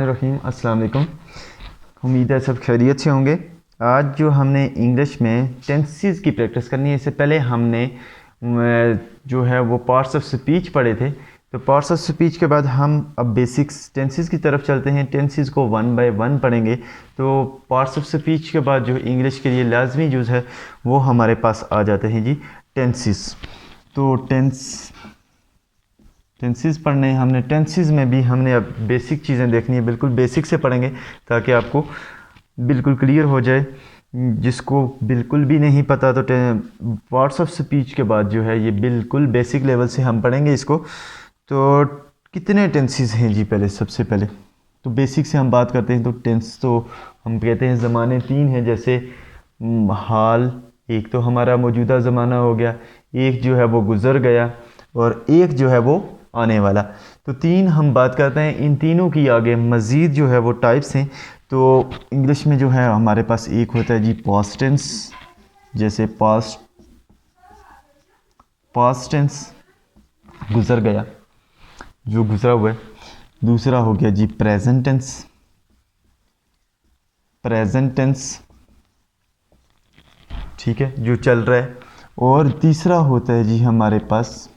रहीम अस्सलाम वालेकुम। उम्मीद है सब खैरियत से होंगे। आज जो हमने इंग्लिश में टेंसेस की प्रैक्टिस करनी है, इससे पहले हमने जो है वो पार्ट्स ऑफ स्पीच पढ़े थे। तो पार्ट्स ऑफ स्पीच के बाद हम अब बेसिक्स टेंसेस की तरफ चलते हैं। टेंसेस को वन बाय वन पढ़ेंगे। तो पार्ट्स ऑफ स्पीच के बाद जो इंग्लिश के लिए लाजमी यूज़ है वो हमारे पास आ जाते हैं जी टेंसेस। तो टेंसेस पढ़ने हमने टेंसेस में भी हमने अब बेसिक चीज़ें देखनी है, बिल्कुल बेसिक से पढ़ेंगे ताकि आपको बिल्कुल क्लियर हो जाए। जिसको बिल्कुल भी नहीं पता तो पार्ट्स ऑफ स्पीच के बाद जो है ये बिल्कुल बेसिक लेवल से हम पढ़ेंगे इसको। तो कितने टेंसेस हैं जी? पहले सबसे पहले तो बेसिक से हम बात करते हैं। तो टेंस तो हम कहते हैं ज़माने तीन हैं, जैसे हाल, एक तो हमारा मौजूदा ज़माना हो गया, एक जो है वो गुज़र गया और एक जो है वो आने वाला। तो तीन हम बात करते हैं। इन तीनों की आगे मज़ीद जो है वो टाइप्स हैं। तो इंग्लिश में जो है हमारे पास एक होता है जी पास्ट टेंस, जैसे पास्ट टेंस गुज़र गया, जो गुज़रा हुआ है। दूसरा हो गया जी प्रेजेंट टेंस, ठीक है, जो चल रहा है। और तीसरा होता है जी हमारे पास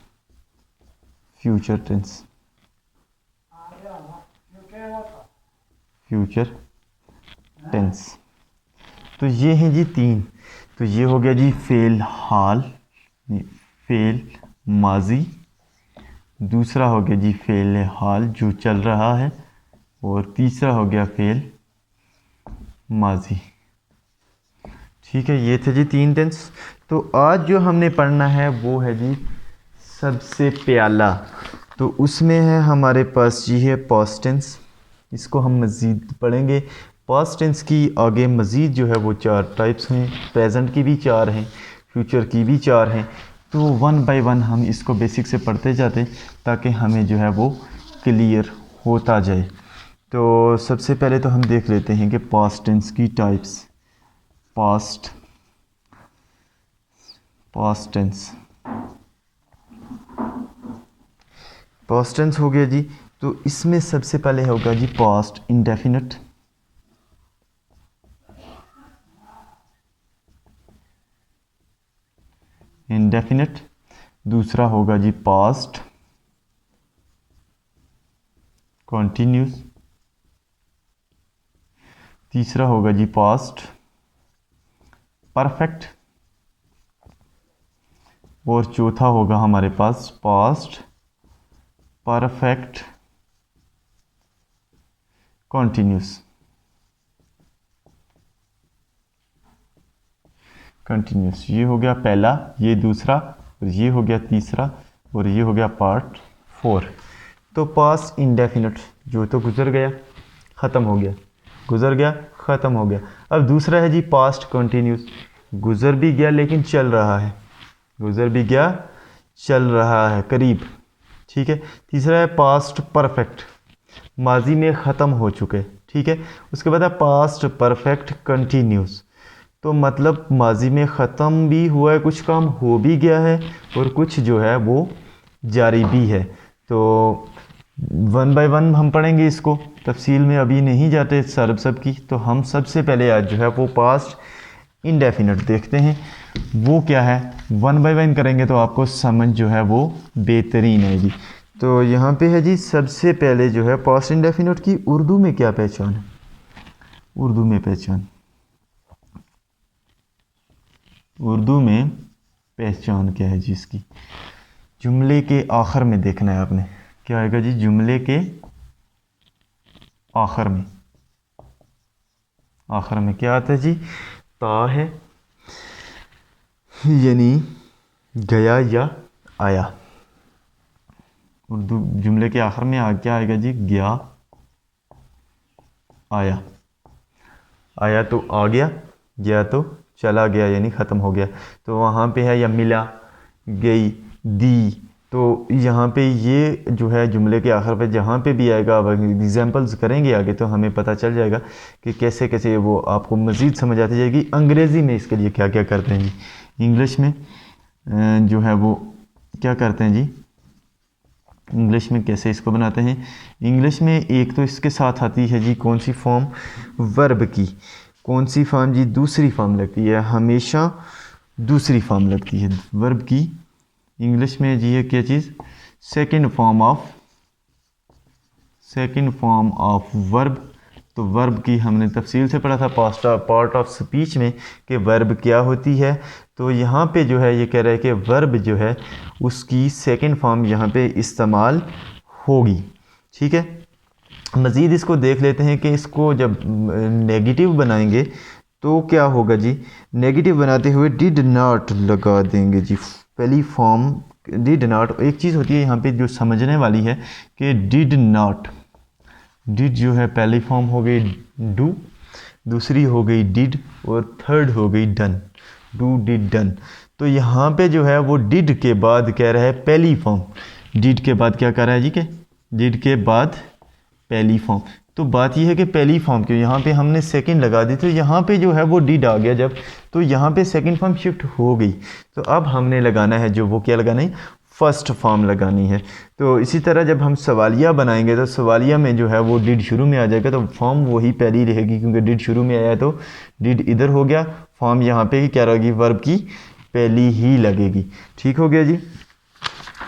फ्यूचर टेंस। तो ये हैं जी तीन। तो ये हो गया जी फेल हाल, फेल माजी। दूसरा हो गया जी फेल हाल जो चल रहा है, और तीसरा हो गया फेल माजी। ठीक है, ये थे जी तीन टेंस। तो आज जो हमने पढ़ना है वो है जी सबसे प्याला। तो उसमें है हमारे पास जी है पास्ट टेंस। इसको हम मज़ीद पढ़ेंगे। पास्ट टेंस की आगे मज़ीद जो है वो चार टाइप्स हैं। प्रेजेंट की भी चार हैं, फ्यूचर की भी चार हैं। तो वन बाय वन हम इसको बेसिक से पढ़ते जाते ताकि हमें जो है वो क्लियर होता जाए। तो सबसे पहले तो हम देख लेते हैं कि पास्ट टेंस की टाइप्स। पास्ट टेंस हो गया जी। तो इसमें सबसे पहले होगा जी पास्ट इंडेफिनिट। दूसरा होगा जी पास्ट कॉन्टिन्यूस। तीसरा होगा जी पास्ट परफेक्ट। और चौथा होगा हमारे पास पास्ट परफेक्ट कंटिन्यूस। ये हो गया पहला, ये दूसरा, और ये हो गया तीसरा, और ये हो गया पार्ट 4। तो पास्ट इंडेफिनिट जो तो गुजर गया ख़त्म हो गया, गुजर गया ख़त्म हो गया। अब दूसरा है जी पास्ट कंटिन्यूस, गुजर भी गया लेकिन चल रहा है, गुजर भी गया चल रहा है करीब, ठीक है। तीसरा है पास्ट परफेक्ट, माजी में ख़त्म हो चुके, ठीक है। उसके बाद है पास्ट परफेक्ट कंटिन्यूस, तो मतलब माजी में ख़त्म भी हुआ है, कुछ काम हो भी गया है और कुछ जो है वो जारी भी है। तो वन बाय वन हम पढ़ेंगे इसको, तफसील में अभी नहीं जाते सब की। तो हम सबसे पहले आज जो है वो पास्ट इंडेफिनिट देखते हैं वो क्या है। वन बाय वन करेंगे तो आपको समझ जो है वो बेहतरीन आएगी। तो यहाँ पे है जी सबसे पहले जो है पास्ट इंडेफिनिट की उर्दू में क्या पहचान है। उर्दू में पहचान क्या है जी इसकी? जुमले के आखिर में देखना है आपने, क्या आएगा जी जुमले के आखिर में क्या आता है जी? ता है, यानी गया या आया। उर्दू जुमले के आखिर में क्या आएगा जी? गया आया। आया तो आ गया, गया तो चला गया यानी ख़त्म हो गया। तो वहाँ पे है या मिला, गई, दी। तो यहाँ पे ये जो है जुमले के आखिर पे जहाँ पे भी आएगा, अब एग्जांपल्स करेंगे आगे तो हमें पता चल जाएगा कि कैसे कैसे वो आपको मज़ीद समझ आती जाएगी। अंग्रेज़ी में इसके लिए क्या क्या करते हैं जी? इंग्लिश में जो है वो क्या करते हैं जी? इंग्लिश में कैसे इसको बनाते हैं। इंग्लिश में एक तो इसके साथ आती है जी कौन सी फॉर्म, वर्ब की। कौन सी फॉर्म जी, दूसरी फॉर्म लगती है, हमेशा दूसरी फॉर्म लगती है वर्ब की इंग्लिश में जी। है क्या चीज़, सेकंड फॉर्म ऑफ वर्ब। तो वर्ब की हमने तफसील से पढ़ा था पार्ट ऑफ स्पीच में कि वर्ब क्या होती है। तो यहाँ पे जो है ये कह रहा है कि वर्ब जो है उसकी सेकंड फॉर्म यहाँ पे इस्तेमाल होगी। ठीक है, मज़ीद इसको देख लेते हैं कि इसको जब नेगेटिव बनाएंगे तो क्या होगा जी। नेगेटिव बनाते हुए डिड नॉट लगा देंगे जी। पहली फॉर्म डिड नॉट, एक चीज़ होती है यहाँ पे जो समझने वाली है कि डिड नॉट, डिड जो है पहली फॉर्म हो गई डू, दूसरी हो गई डिड और थर्ड हो गई डन, डू डिड डन। तो यहाँ पे जो है वो डिड के बाद कह रहा है पहली फॉर्म, डिड के बाद क्या कर रहा है जी के डिड के बाद पहली फॉर्म। तो बात यह है कि पहली फॉर्म क्यों, यहाँ पे हमने सेकंड लगा दी तो यहाँ पे जो है वो डिड आ गया जब, तो यहाँ पे सेकंड फॉर्म शिफ्ट हो गई। तो अब हमने लगाना है जो वो क्या लगाना है, फर्स्ट फॉर्म लगानी है। तो इसी तरह जब हम सवालिया बनाएंगे तो सवालिया में जो है वो डिड शुरू में आ जाएगा तो फॉर्म वही पहली रहेगी क्योंकि डिड शुरू में आया तो डिड इधर हो गया, फॉर्म यहाँ पे क्या रहेगी, वर्ब की पहली ही लगेगी। ठीक हो गया जी।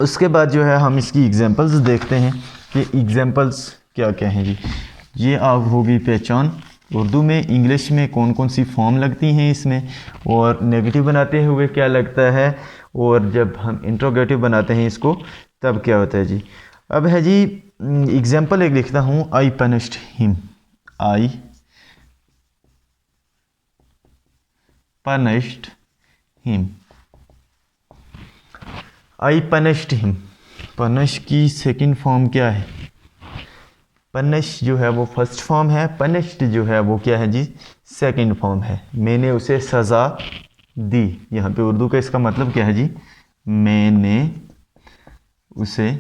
उसके बाद जो है हम इसकी एग्जांपल्स देखते हैं कि एग्जांपल्स क्या क्या हैं जी। ये आप होगी पहचान, उर्दू में इंग्लिश में कौन कौन सी फॉर्म लगती हैं इसमें, और नेगेटिव बनाते हुए क्या लगता है, और जब हम इंट्रोगेटिव बनाते हैं इसको तब क्या होता है जी। अब है जी एग्जांपल एक लिखता हूँ, आई पनिश्ड हिम, आई पनिश्ड हिम, आई पनिश्ड हिम। पनिश की सेकंड फॉर्म क्या है, पनिश जो है वो फर्स्ट फॉर्म है, पनिश्ड जो है वो क्या है जी, सेकंड फॉर्म है। मैंने उसे सज़ा दी, यहाँ पे उर्दू का इसका मतलब क्या है जी, मैंने उसे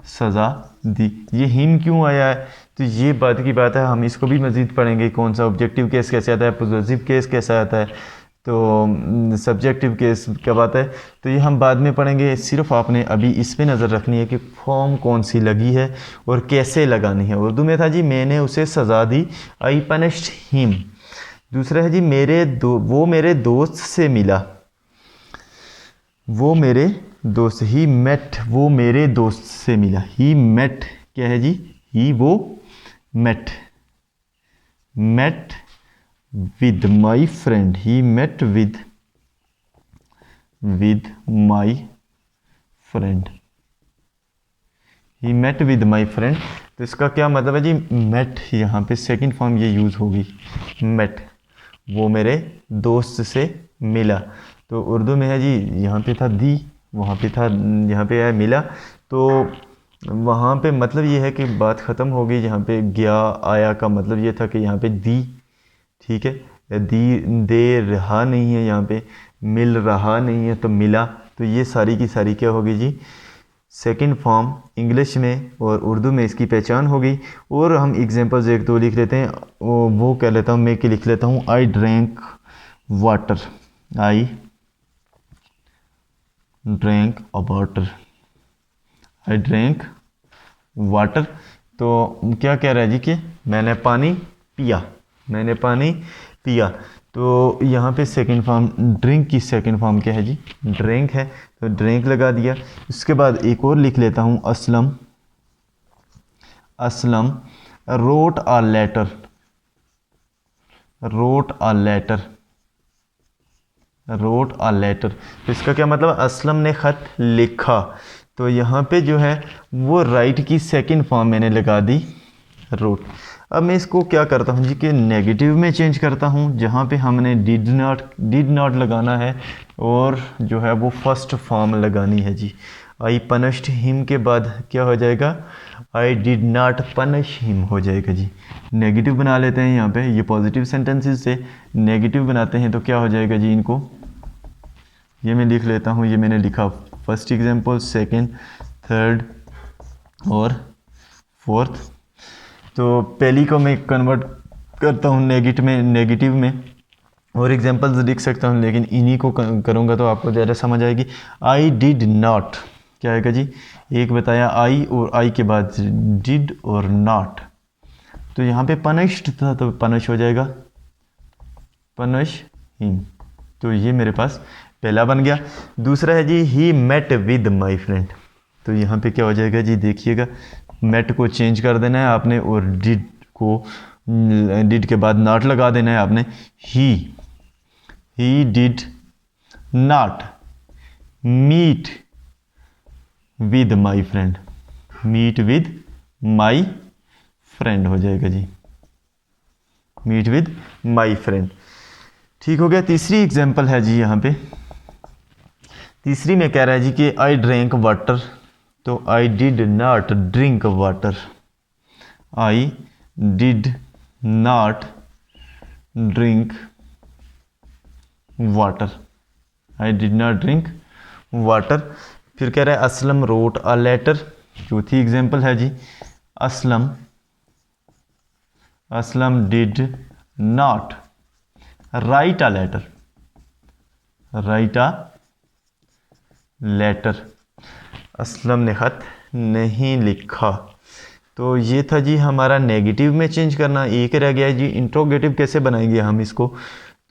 सज़ा दी। ये हिम क्यों आया है, तो ये बात की बात है, हम इसको भी मज़ीद पढ़ेंगे कौन सा ऑब्जेक्टिव केस कैसे आता है, पॉजिटिव केस कैसा आता है, तो सब्जेक्टिव केस कब आता है, तो ये हम बाद में पढ़ेंगे। सिर्फ आपने अभी इस पे नज़र रखनी है कि फॉर्म कौन सी लगी है और कैसे लगानी है। उर्दू में था जी मैंने उसे सज़ा दी, आई पनिश्ड हिम। दूसरा है जी वो मेरे दोस्त से मिला, वो मेरे दोस्त, ही मेट, वो मेरे दोस्त से मिला, ही मेट क्या है जी, ही वो met, met with my friend, he met with my friend, he met with my friend. तो इसका क्या मतलब है जी, मेट यहाँ पे सेकंड फॉर्म ये यूज़ होगी, मेट, वो मेरे दोस्त से मिला। तो उर्दू में है जी, यहाँ पे था दी, वहाँ पे था, यहाँ पे है मिला, तो वहाँ पे मतलब ये है कि बात ख़त्म हो गई। यहाँ पे गया आया का मतलब ये था कि यहाँ पे दी, ठीक है, दी दे रहा नहीं है, यहाँ पे मिल रहा नहीं है तो मिला। तो ये सारी की सारी क्या होगी जी, सेकंड फॉर्म इंग्लिश में, और उर्दू में इसकी पहचान हो गई। और हम एग्जांपल्स एक दो लिख लेते हैं, वो कह लेता हूँ, मैं कि लिख लेता हूँ, I drank water, I drank water, I drank water. तो क्या कह रहा है जी कि मैंने पानी पिया, मैंने पानी पिया। तो यहाँ पे सेकंड फॉर्म ड्रिंक की सेकंड फॉर्म क्या है जी, ड्रिंक है, तो ड्रिंक लगा दिया। इसके बाद एक और लिख लेता हूँ, Aslam, Aslam wrote a letter, wrote a letter, wrote a letter. तो इसका क्या मतलब, असलम ने ख़त लिखा। तो यहाँ पे जो है वो राइट की सेकंड फॉर्म मैंने लगा दी, रोट। अब मैं इसको क्या करता हूँ जी कि नेगेटिव में चेंज करता हूँ, जहाँ पे हमने डिड नॉट लगाना है, और जो है वो फर्स्ट फॉर्म लगानी है जी। आई पनिश्ड हिम के बाद क्या हो जाएगा, आई डिड नॉट पनिश हिम हो जाएगा जी। नेगेटिव बना लेते हैं यहाँ पे, ये पॉजिटिव सेंटेंसेस से नेगेटिव बनाते हैं तो क्या हो जाएगा जी, इनको ये मैं लिख लेता हूँ, ये मैंने लिखा फर्स्ट एग्जांपल, सेकंड, थर्ड और फोर्थ। तो पहली को मैं कन्वर्ट करता हूँ नेगेटिव में, और एग्जांपल्स लिख सकता हूँ, लेकिन इन्हीं को करूँगा तो आपको ज़्यादा समझ आएगी। आई डिड नॉट क्या आएगा जी, एक बताया आई और आई के बाद डिड और नॉट, तो यहाँ पे पनिश्ड था तो पनिश हो जाएगा पनिश हिम। तो ये मेरे पास पहला बन गया। दूसरा है जी he met with my friend, तो यहाँ पे क्या हो जाएगा जी, देखिएगा मेट को चेंज कर देना है आपने और डिड को, डिड के बाद नॉट लगा देना है आपने। He did not meet with my friend, meet with my friend हो जाएगा जी, मीट विद माई फ्रेंड। ठीक हो गया। तीसरी एग्जांपल है जी, यहाँ पे तीसरी में कह रहा है जी कि आई ड्रिंक वाटर, तो I did not drink water, I did not drink water, I did not drink water. फिर कह रहा है असलम रोट अ लेटर, चौथी एग्जांपल है जी, Aslam did not write a letter, write a letter, Aslam ने ख़त नहीं लिखा। तो ये था जी हमारा नेगेटिव में चेंज करना। एक रह गया जी इंट्रोगेटिव कैसे बनाएंगे हम इसको।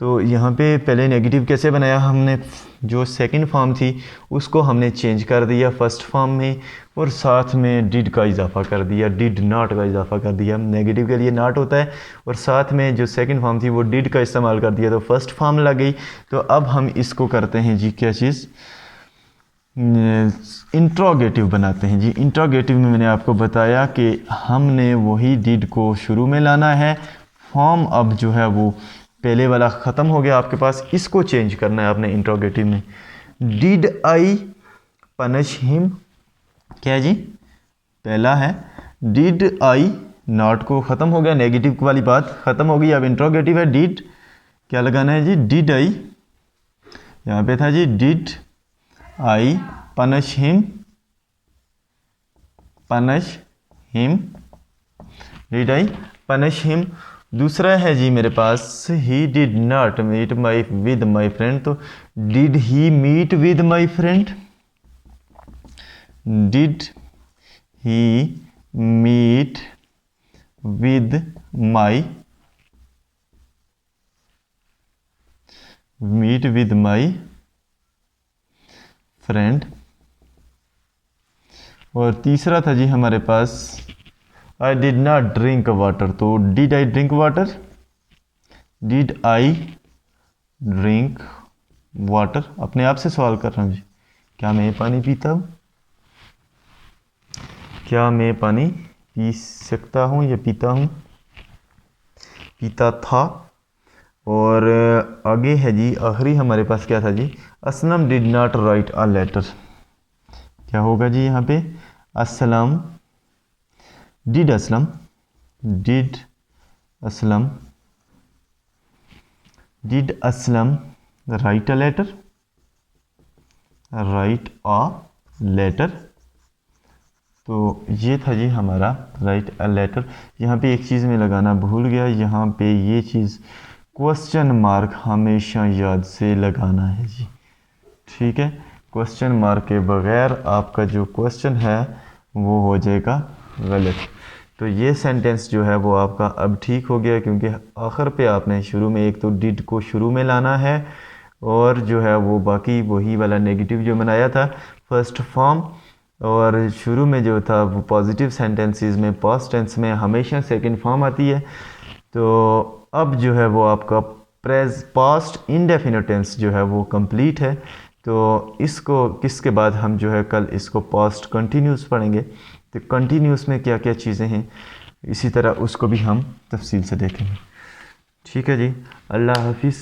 तो यहाँ पे पहले नेगेटिव कैसे बनाया हमने, जो सेकंड फॉर्म थी उसको हमने चेंज कर दिया फर्स्ट फॉर्म में, और साथ में डिड का इजाफा कर दिया, डिड नॉट का इजाफा कर दिया। नेगेटिव के लिए नॉट होता है और साथ में जो सेकंड फॉर्म थी वो डिड का इस्तेमाल कर दिया, तो फर्स्ट फॉर्म लग गई। तो अब हम इसको करते हैं जी क्या चीज़, इंट्रोगेटिव बनाते हैं जी। इंट्रोगेटिव में मैंने आपको बताया कि हमने वही डिड को शुरू में लाना है, फॉर्म अब जो है वो पहले वाला ख़त्म हो गया आपके पास, इसको चेंज करना है आपने इंट्रोगेटिव में। डिड आई पनिश हिम, क्या है जी, पहला है डिड आई, नॉट को ख़त्म हो गया, नेगेटिव वाली बात ख़त्म हो गई। अब इंट्रोगेटिव है, डिड क्या लगाना है जी, डिड आई, यहाँ पे था जी did I punish him, punish him, did I punish him. दूसरा है जी मेरे पास ही did not meet my with my friend, तो did he meet with my friend, did he meet with my friend. और तीसरा था जी हमारे पास I did not drink water, तो did I drink water, did I drink water. अपने आप से सवाल कर रहा हूँ जी, क्या मैं पानी पीता हूँ, क्या मैं पानी पी सकता हूँ या पीता हूँ, पीता था। और आगे है जी आखिरी हमारे पास क्या था जी, Aslam did not write a letter, क्या होगा जी यहाँ पे, Aslam did Aslam, did Aslam, did Aslam write a letter, write a letter. तो ये था जी हमारा राइट अ लेटर। यहाँ पे एक चीज़ में लगाना भूल गया, यहाँ पे ये चीज़ क्वेश्चन मार्क हमेशा याद से लगाना है जी, ठीक है। क्वेश्चन मार्क के बगैर आपका जो क्वेश्चन है वो हो जाएगा गलत। तो ये सेंटेंस जो है वो आपका अब ठीक हो गया, क्योंकि आखिर पे आपने शुरू में एक तो डिड को शुरू में लाना है और जो है वो बाकी वही वाला नेगेटिव जो बनाया था फर्स्ट फॉर्म, और शुरू में जो था वो पॉजिटिव सेंटेंसेस में पास्ट टेंस में हमेशा सेकंड फॉर्म आती है। तो अब जो है वो आपका पास्ट इंडेफिनिट टेंस जो है वो कंप्लीट है। तो इसको किसके बाद हम जो है कल इसको पास्ट कंटिन्यूस पढ़ेंगे, तो कंटिन्यूस में क्या क्या चीज़ें हैं इसी तरह उसको भी हम तफसील से देखेंगे। ठीक है जी, अल्लाह हाफिज़।